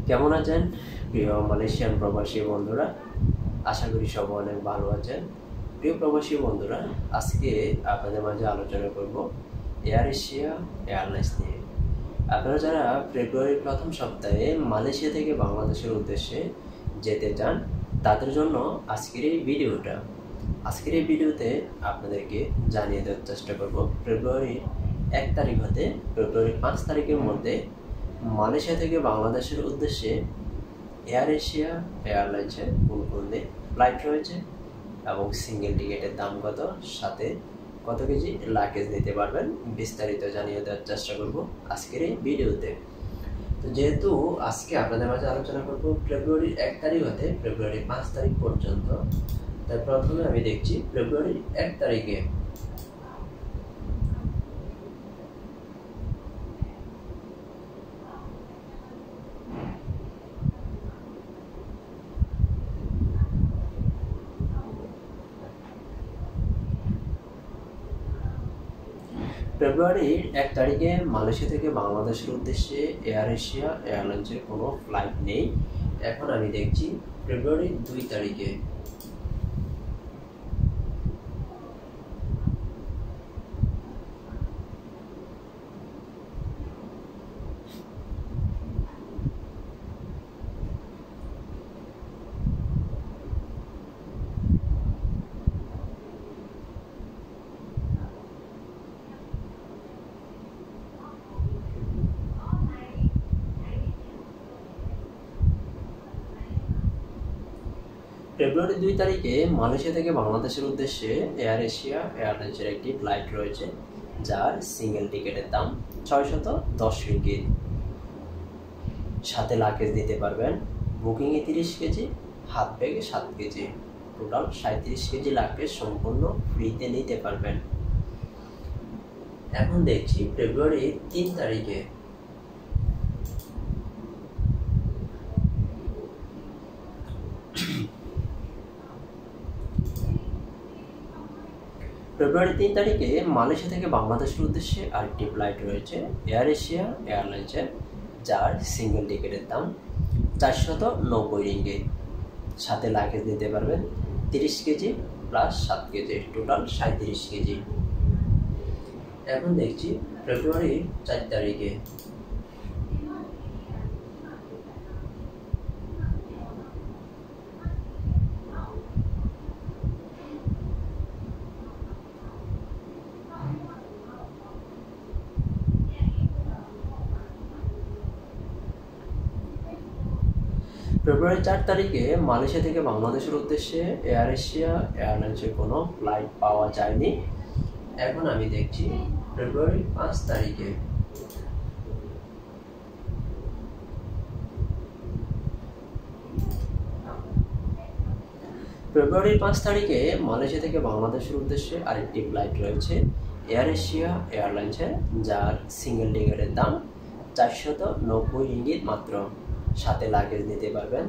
কেমন আছেন প্রিয় মালয়েশিয়ান প্রবাসী বন্ধুরা? আশা করি সব অনেক ভালো আছেন। প্রিয় প্রবাসী বন্ধুরা, আজকে আপনাদের মাঝে আলোচনা করব এয়ার এশিয়া এয়ারলাইন্স নিয়ে। আপনারা যারা ফেব্রুয়ারির প্রথম সপ্তাহে মালয়েশিয়া থেকে বাংলাদেশের উদ্দেশ্যে যেতে চান, তাদের জন্য আজকের এই ভিডিওতে আপনাদেরকে জানিয়ে দেওয়ার চেষ্টা করব ফেব্রুয়ারির 1 তারিখ হতে ফেব্রুয়ারির 5 তারিখের মধ্যে মালয়েশিয়া থেকে বাংলাদেশের উদ্দেশ্যে এয়ার এশিয়া এয়ারলাইন্সের কোন কোন ফ্লাইট রয়েছে এবং সিঙ্গেল টিকিটের দাম কত, সাথে কত কেজি লাগেজ নিতে পারবেন, বিস্তারিত জানিয়ে দেওয়ার চেষ্টা করব আজকের এই ভিডিওতে। তো যেহেতু আজকে আপনাদের মাঝে আলোচনা করব ফেব্রুয়ারির 1 তারিখ হতে ফেব্রুয়ারির 5 তারিখ পর্যন্ত, তাই প্রথমে আমি দেখছি ফেব্রুয়ারির 1 তারিখে ফেব্রুয়ারির 1 তারিখে মালয়েশিয়া থেকে বাংলাদেশের উদ্দেশ্যে এয়ার এশিয়া এয়ারলাইন্সের কোনো ফ্লাইট নেই। এখন আমি দেখছি ফেব্রুয়ারির 2 তারিখে ফেব্রুয়ারি 2 তারিখে মালয়েশিয়া থেকে বাংলাদেশের উদ্দেশ্যে এয়ার এশিয়া এয়ারলাইন্সের একটি ফ্লাইট রয়েছে, যার সিঙ্গেল টিকিটের দাম 610 রিঙ্গিত। সাথে লাগেজ দিতে পারবেন, বুকিংয়ে 30 কেজি, হাত ব্যাগে 7 কেজি, টোটাল 37 কেজি লাগেজ সম্পূর্ণ ফ্রিতে নিতে পারবেন। এখন দেখছি ফেব্রুয়ারি 3 তারিখে মালয়েশিয়া থেকে বাংলাদেশের উদ্দেশ্যে আরেকটি ফ্লাইট রয়েছে এয়ার এশিয়া এয়ারলাইন্সের, যার সিঙ্গেল টিকিটের দাম 490 রিঙ্গিত। সাথে লাগেজ নিতে পারবেন 30 KG plus 7 KG, total 37 KG. এখন দেখছি ফেব্রুয়ারি 4 তারিখে মালয়েশিয়া থেকে বাংলাদেশের উদ্দেশ্যে এয়ার এশিয়া এয়ারলাইন্সের কোনো ফ্লাইট পাওয়া যায়নি। এখন আমি দেখছি ফেব্রুয়ারি 5 তারিখে মালয়েশিয়া থেকে বাংলাদেশের উদ্দেশ্যে আরেকটি ফ্লাইট রয়েছে এয়ার এশিয়া এয়ারলাইন্সের, যার সিঙ্গেল টিকিটের দাম 490 রিঙ্গিত মাত্র। সাথে লাগেজ নিতে পারবেন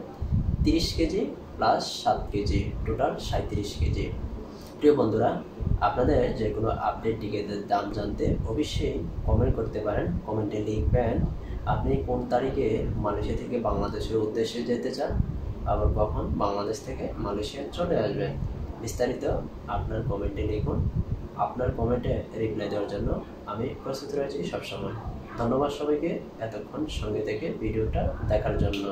30 KG plus 7 KG, total 37 KG. প্রিয় বন্ধুরা, আপনাদের যে কোনো আপডেট টিকিটের দাম জানতে অবশ্যই কমেন্ট করতে পারেন। কমেন্টে লিখবেন আপনি কোন তারিখে মালয়েশিয়া থেকে বাংলাদেশের উদ্দেশ্যে যেতে চান, আবার কখন বাংলাদেশ থেকে মালয়েশিয়া চলে আসবেন। বিস্তারিত আপনার কমেন্টে লিখুন। আপনার কমেন্টে রিপ্লাই দেওয়ার জন্য আমি প্রস্তুত রয়েছি সবসময়। ধন্যবাদ সবাইকে এতক্ষণ সঙ্গে থেকে ভিডিওটা দেখার জন্য।